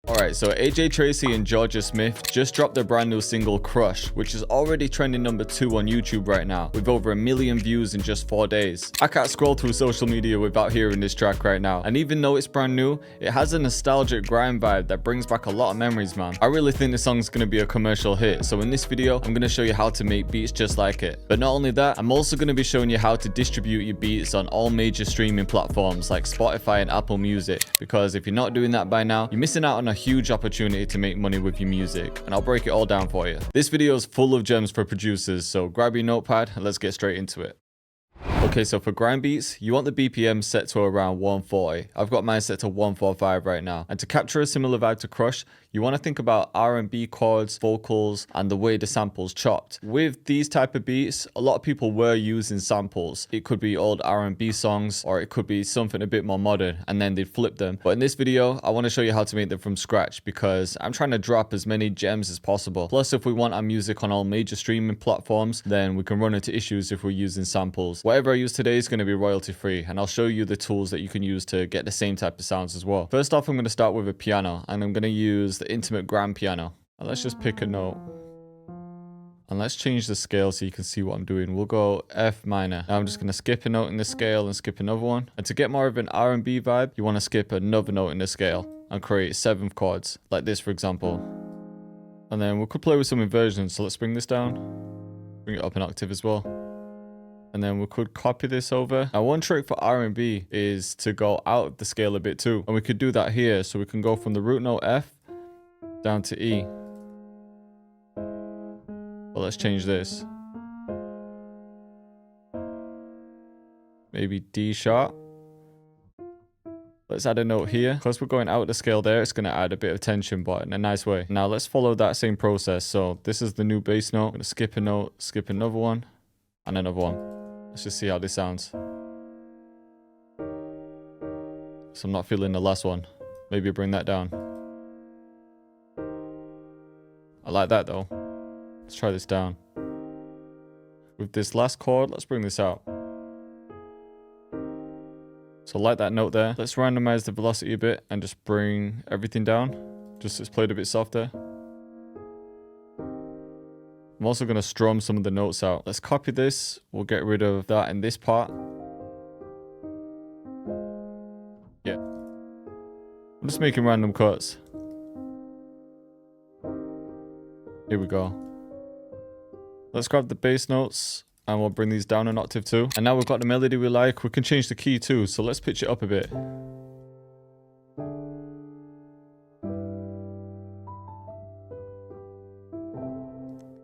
Alright, so AJ Tracey and Jorja Smith just dropped their brand new single Crush, which is already trending number 2 on YouTube right now, with over 1 million views in just 4 days. I can't scroll through social media without hearing this track right now, and even though it's brand new, it has a nostalgic grime vibe that brings back a lot of memories, man. I really think this song's gonna be a commercial hit, so in this video, I'm gonna show you how to make beats just like it. But not only that, I'm also gonna be showing you how to distribute your beats on all major streaming platforms like Spotify and Apple Music, because if you're not doing that by now, you're missing out on a huge opportunity to make money with your music, and I'll break it all down for you. This video is full of gems for producers, so grab your notepad and let's get straight into it. Okay, so for grime beats, you want the BPM set to around 140. I've got mine set to 145 right now. And to capture a similar vibe to Crush, you want to think about R&B chords, vocals, and the way the sample's chopped. With these type of beats, a lot of people were using samples. It could be old R&B songs, or it could be something a bit more modern, and then they'd flip them. But in this video, I want to show you how to make them from scratch, because I'm trying to drop as many gems as possible. Plus, if we want our music on all major streaming platforms, then we can run into issues if we're using samples. Whatever I use today is going to be royalty free, and I'll show you the tools that you can use to get the same type of sounds as well. First off, I'm going to start with a piano, and I'm going to use the intimate grand piano. And let's just pick a note, and let's change the scale so you can see what I'm doing. We'll go F minor. Now I'm just going to skip a note in the scale and skip another one. And to get more of an R&B vibe, you want to skip another note in the scale and create 7th chords, like this for example. And then we could play with some inversions, so let's bring this down, bring it up an octave as well. And then we could copy this over. Now one trick for R&B is to go out of the scale a bit too. And we could do that here. So we can go from the root note F down to E. Well, let's change this. Maybe D sharp. Let's add a note here. Because we're going out the scale there, it's going to add a bit of tension, but in a nice way. Now let's follow that same process. So this is the new bass note. I'm going to skip a note, skip another one, and another one. Let's just see how this sounds. So I'm not feeling the last one. Maybe bring that down. I like that though. Let's try this down. With this last chord, let's bring this out. So like that note there. Let's randomize the velocity a bit and just bring everything down. Just so it's played a bit softer. I'm also going to strum some of the notes out. Let's copy this. We'll get rid of that in this part. Yeah. I'm just making random cuts. Here we go. Let's grab the bass notes and we'll bring these down an octave too. And now we've got the melody we like. We can change the key too. So let's pitch it up a bit.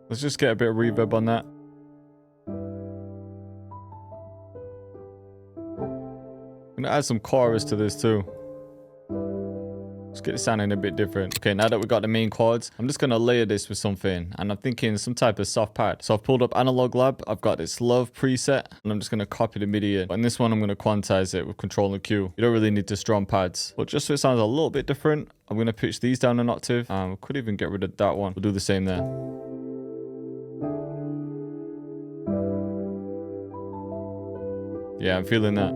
Let's just get a bit of reverb on that. I'm gonna add some chorus to this too. Let's get it sounding a bit different. Okay, now that we've got the main chords, I'm just gonna layer this with something, and I'm thinking some type of soft pad. So I've pulled up Analog Lab. I've got this Love preset, and I'm just gonna copy the MIDI in. But in this one, I'm gonna quantize it with Control and Q. You don't really need to strum pads, but just so it sounds a little bit different, I'm gonna pitch these down an octave. We could even get rid of that one. We'll do the same there. Yeah, I'm feeling that.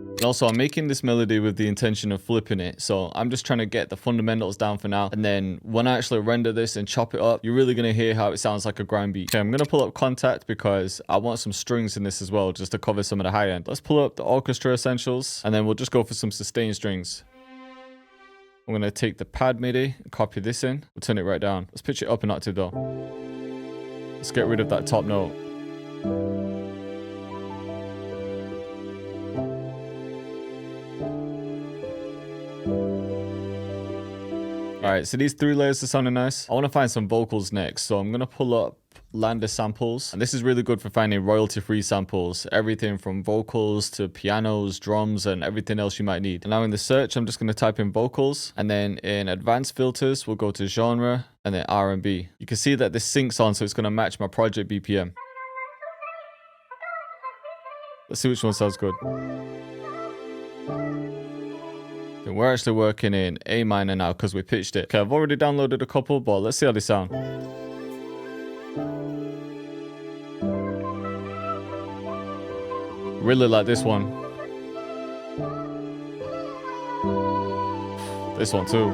And also, I'm making this melody with the intention of flipping it. So I'm just trying to get the fundamentals down for now. And then when I actually render this and chop it up, you're really going to hear how it sounds like a grime beat. Okay, I'm going to pull up Contact because I want some strings in this as well, just to cover some of the high end. Let's pull up the Orchestra Essentials, and then we'll just go for some sustained strings. I'm going to take the pad MIDI and copy this in. We'll turn it right down. Let's pitch it up an octave though. Let's get rid of that top note. Alright, so these 3 layers are sounding nice. I want to find some vocals next. So I'm going to pull up Lander samples, and this is really good for finding royalty-free samples, everything from vocals to pianos, drums, and everything else you might need. And now in the search, I'm just going to type in vocals, and then in advanced filters, we'll go to genre and then R&B. You can see that this syncs on, so it's going to match my project BPM. Let's see which one sounds good. Then we're actually working in A minor now because we pitched it. Okay, I've already downloaded a couple, but let's see how they sound. Really like this one. This one too.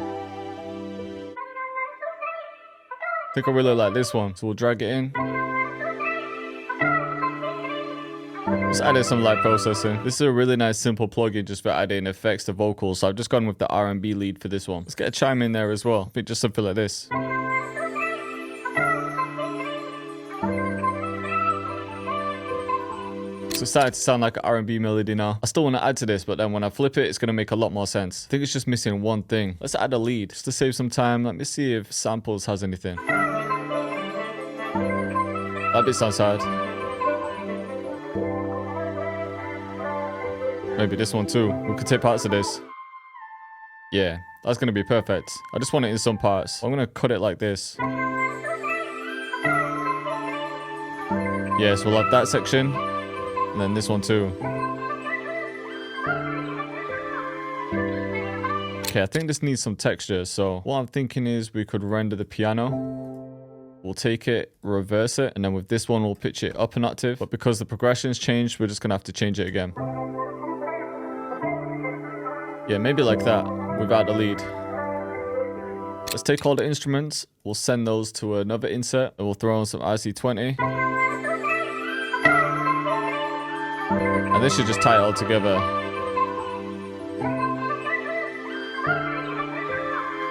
I think I really like this one, so we'll drag it in. Just added some light processing. This is a really nice simple plugin just for adding effects to vocals, so I've just gone with the R&B lead for this one. Let's get a chime in there as well. I think just something like this. So it's starting to sound like an R&B melody now. I still want to add to this, but then when I flip it, it's going to make a lot more sense. I think it's just missing one thing. Let's add a lead just to save some time. Let me see if Samples has anything. That bit sounds hard. Maybe this one too. We could take parts of this. Yeah, that's going to be perfect. I just want it in some parts. I'm going to cut it like this. Yeah, so we'll have that section. And then this one too. Okay, I think this needs some texture. So what I'm thinking is we could render the piano. We'll take it, reverse it, and then with this one, we'll pitch it up an octave. But because the progression's changed, we're just going to have to change it again. Yeah, maybe like that, without the lead. Let's take all the instruments. We'll send those to another insert, and we'll throw on some RC20. And this should just tie it all together.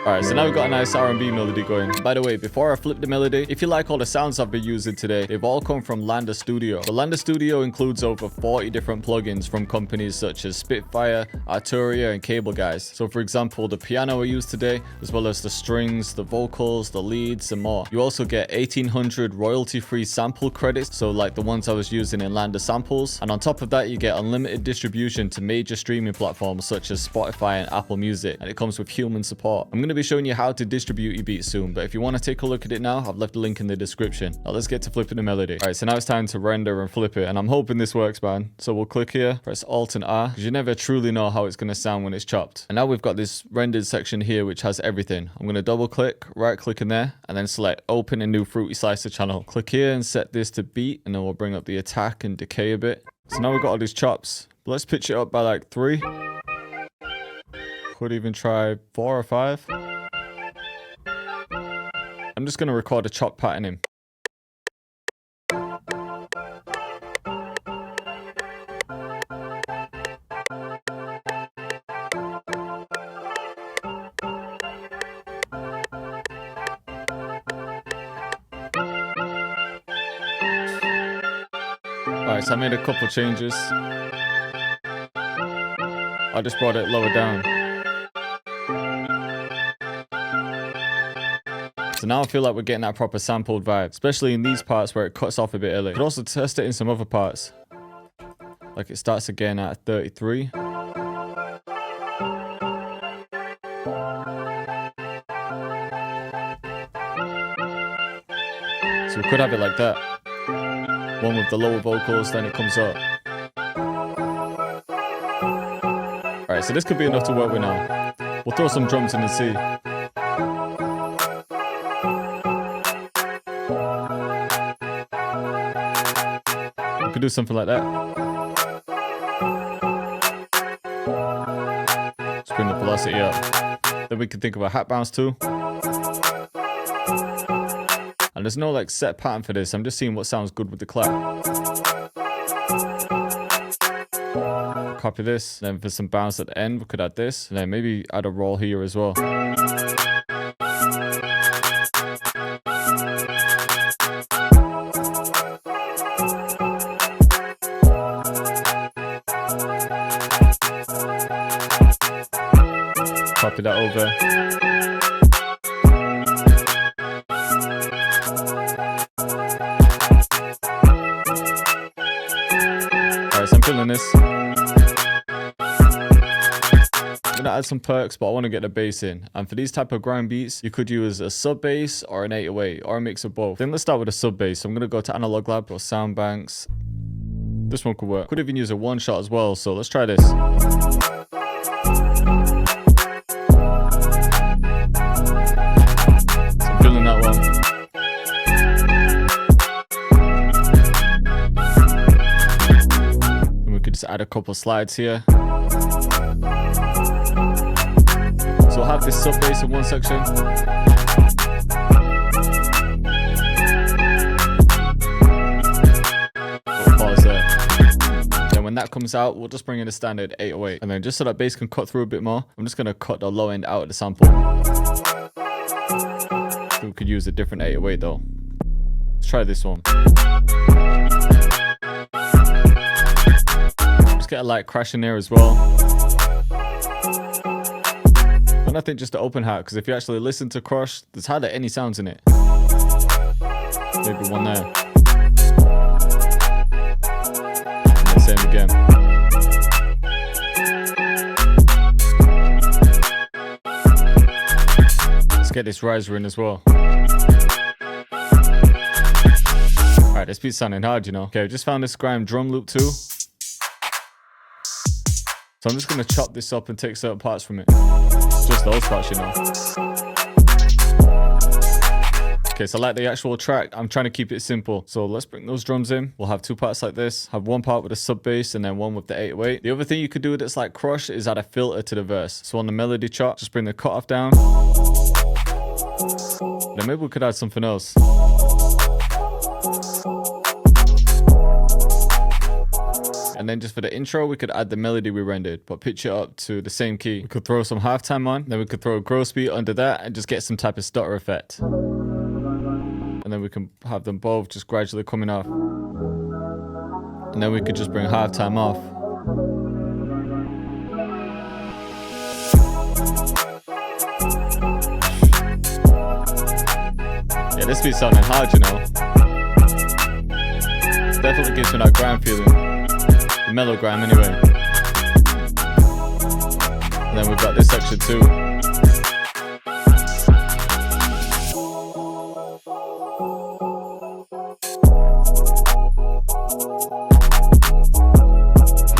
Alright, so now we've got a nice R&B melody going. By the way, before I flip the melody, if you like all the sounds I've been using today, they've all come from Lander Studio. The Lander Studio includes over 40 different plugins from companies such as Spitfire, Arturia, and Cable Guys. So for example, the piano I used today, as well as the strings, the vocals, the leads, and more. You also get 1800 royalty-free sample credits, so like the ones I was using in Lander Samples. And on top of that, you get unlimited distribution to major streaming platforms such as Spotify and Apple Music, and it comes with human support. I'm going to be showing you how to distribute your beats soon, but if you want to take a look at it now, I've left a link in the description. Now let's get to flipping the melody. Alright, so now it's time to render and flip it, and I'm hoping this works, man. So we'll click here, press Alt and R, because you never truly know how it's going to sound when it's chopped. And now we've got this rendered section here which has everything. I'm going to double click, right click in there, and then select open a new Fruity Slicer channel. Click here and set this to beat, and then we'll bring up the attack and decay a bit. So now we've got all these chops. Let's pitch it up by like 3. Could even try 4 or 5. I'm just going to record a chop pattern in. Alright, so I made a couple changes. I just brought it lower down. So now I feel like we're getting that proper sampled vibe, especially in these parts where it cuts off a bit early. Could also test it in some other parts. Like it starts again at 33. So we could have it like that. One with the lower vocals, then it comes up. Alright, so this could be enough to work with now. We'll throw some drums in and see. We could do something like that. Just bring the velocity up. Then we can think of a hat bounce too. And there's no like set pattern for this. I'm just seeing what sounds good with the clap. Copy this. Then for some bounce at the end, we could add this. And then maybe add a roll here as well. Copy that over. Alright, so I'm feeling this. I'm gonna add some perks, but I want to get the bass in. And for these type of grind beats, you could use a sub bass or an 808 or a mix of both. Then let's start with a sub bass. So I'm gonna go to Analog Lab or Sound Banks. This one could work. Could even use a one shot as well. So let's try this. That one. And we could just add a couple slides here. So we'll have this sub bass in one section. We'll pause there. Then when that comes out, we'll just bring in a standard 808. And then just so that bass can cut through a bit more, I'm just gonna cut the low end out of the sample. We could use a different 808 though. Let's try this one. Just get a light crash in there as well. And I think just the open hat, because if you actually listen to Crush, there's hardly any sounds in it. Maybe one there. And then same again. Let's get this riser in as well. Alright, this beat's sounding hard, you know. Okay, I just found this Grime drum loop too. So I'm just going to chop this up and take certain parts from it. Just those parts, you know. Okay, so like the actual track, I'm trying to keep it simple. So let's bring those drums in. We'll have two parts like this. Have one part with a sub bass and then one with the 808. The other thing you could do that's like Crush is add a filter to the verse. So on the melody chop, just bring the cutoff down. Then maybe we could add something else. And then just for the intro, we could add the melody we rendered, but pitch it up to the same key. We could throw some halftime on, then we could throw a gross beat under that and just get some type of stutter effect. And then we can have them both just gradually coming off. And then we could just bring halftime off. Yeah, this beat's sounding hard, you know. It definitely gives me that Grime feeling. Mellow Grime anyway. And then we've got this section too.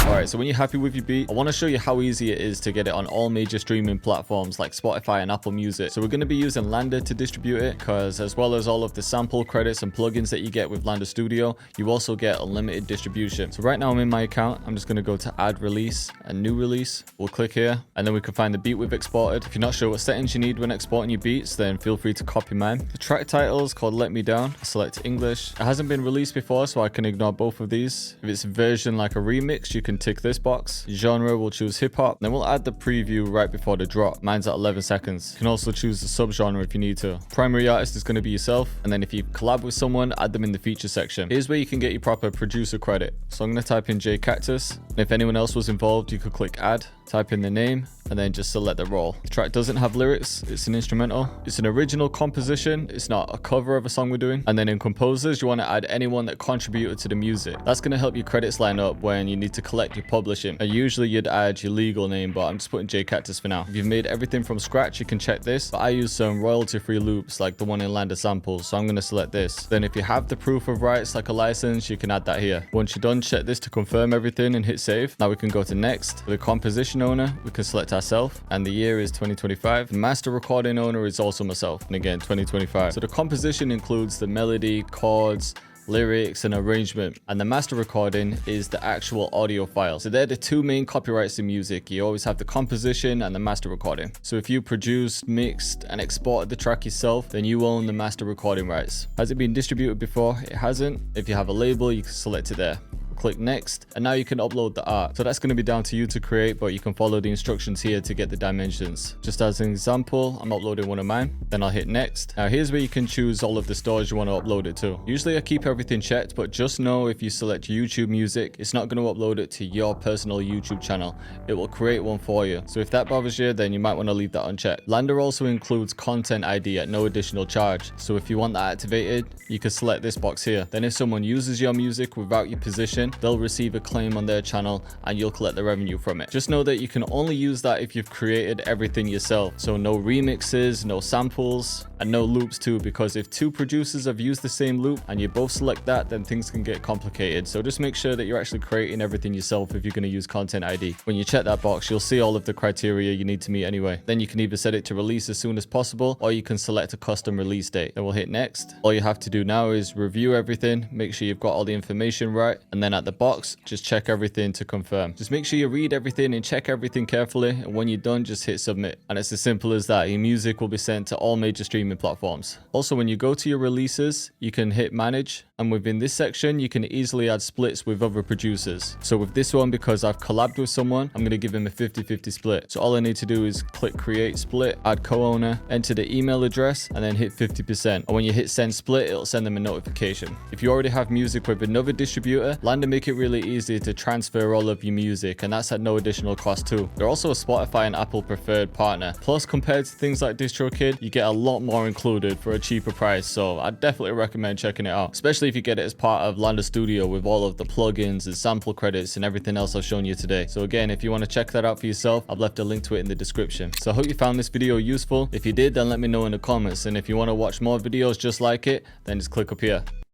Alright, so when you're happy with your beat, I want to show you how easy it is to get it on all major streaming platforms like Spotify and Apple Music. So we're going to be using Lander to distribute it, because as well as all of the sample credits and plugins that you get with Lander Studio, you also get unlimited distribution. So right now I'm in my account. I'm just going to go to add release and new release. We'll click here and then we can find the beat we've exported. If you're not sure what settings you need when exporting your beats, then feel free to copy mine. The track title is called Let Me Down. I select English. It hasn't been released before, so I can ignore both of these. If it's a version like a remix, you can tick this box. Genre, we'll choose hip hop. Then we'll add the preview right before the drop. Mine's at 11 seconds. You can also choose the subgenre if you need to. Primary artist is going to be yourself. And then if you collab with someone, add them in the feature section. Here's where you can get your proper producer credit. So I'm going to type in AJ Cactus. And if anyone else was involved, you could click add, type in the name, and then just select the role. The track doesn't have lyrics. It's an instrumental. It's an original composition. It's not a cover of a song we're doing. And then in composers, you want to add anyone that contributed to the music. That's going to help your credits line up when you need to collect your publishing. And usually you'd add your legal name, but I'm just putting AJ Cactus for now. If you've made everything from scratch, you can check this. But I use some royalty-free loops like the one in Lander Samples, so I'm going to select this. Then if you have the proof of rights like a license, you can add that here. Once you're done, check this to confirm everything and hit save. Now we can go to next. For the composition owner, we can select ourselves, and the year is 2025. The master recording owner is also myself, and again 2025. So the composition includes the melody, chords, lyrics, and arrangement, and the master recording is the actual audio file. So they're the two main copyrights in music. You always have the composition and the master recording. So if you produced, mixed, and exported the track yourself, then you own the master recording rights. Has it been distributed before? It hasn't. If you have a label, you can select it there. Click next, and now you can upload the art. So that's going to be down to you to create, but you can follow the instructions here to get the dimensions. Just as an example, I'm uploading one of mine, then I'll hit next. Now here's where you can choose all of the stores you want to upload it to. Usually I keep everything checked, but just know if you select YouTube Music, it's not going to upload it to your personal YouTube channel. It will create one for you. So if that bothers you, then you might want to leave that unchecked. Lander also includes Content ID at no additional charge. So if you want that activated, you can select this box here. Then if someone uses your music without your permission, they'll receive a claim on their channel and you'll collect the revenue from it. Just know that you can only use that if you've created everything yourself. So no remixes, no samples, and no loops too, because if two producers have used the same loop and you both select that, then things can get complicated. So just make sure that you're actually creating everything yourself if you're going to use Content ID. When you check that box, you'll see all of the criteria you need to meet anyway. Then you can either set it to release as soon as possible, or you can select a custom release date. Then we'll hit next. All you have to do now is review everything, make sure you've got all the information right, and then at at the box, just check everything to confirm. Just make sure you read everything and check everything carefully, and when you're done, just hit submit. And it's as simple as that. Your music will be sent to all major streaming platforms. Also, when you go to your releases, you can hit manage, and within this section, you can easily add splits with other producers. So with this one, because I've collabed with someone, I'm going to give him a 50-50 split. So all I need to do is click create split, add co-owner, enter the email address, and then hit 50%. And when you hit send split, it'll send them a notification. If you already have music with another distributor, Landa make it really easy to transfer all of your music, and that's at no additional cost too. They're also a Spotify and Apple preferred partner. Plus, compared to things like DistroKid, you get a lot more included for a cheaper price, so I definitely recommend checking it out, especially if you get it as part of Landa Studio with all of the plugins and sample credits and everything else I've shown you today. So again, if you want to check that out for yourself, I've left a link to it in the description. So I hope you found this video useful. If you did, then let me know in the comments, and if you want to watch more videos just like it, then just click up here.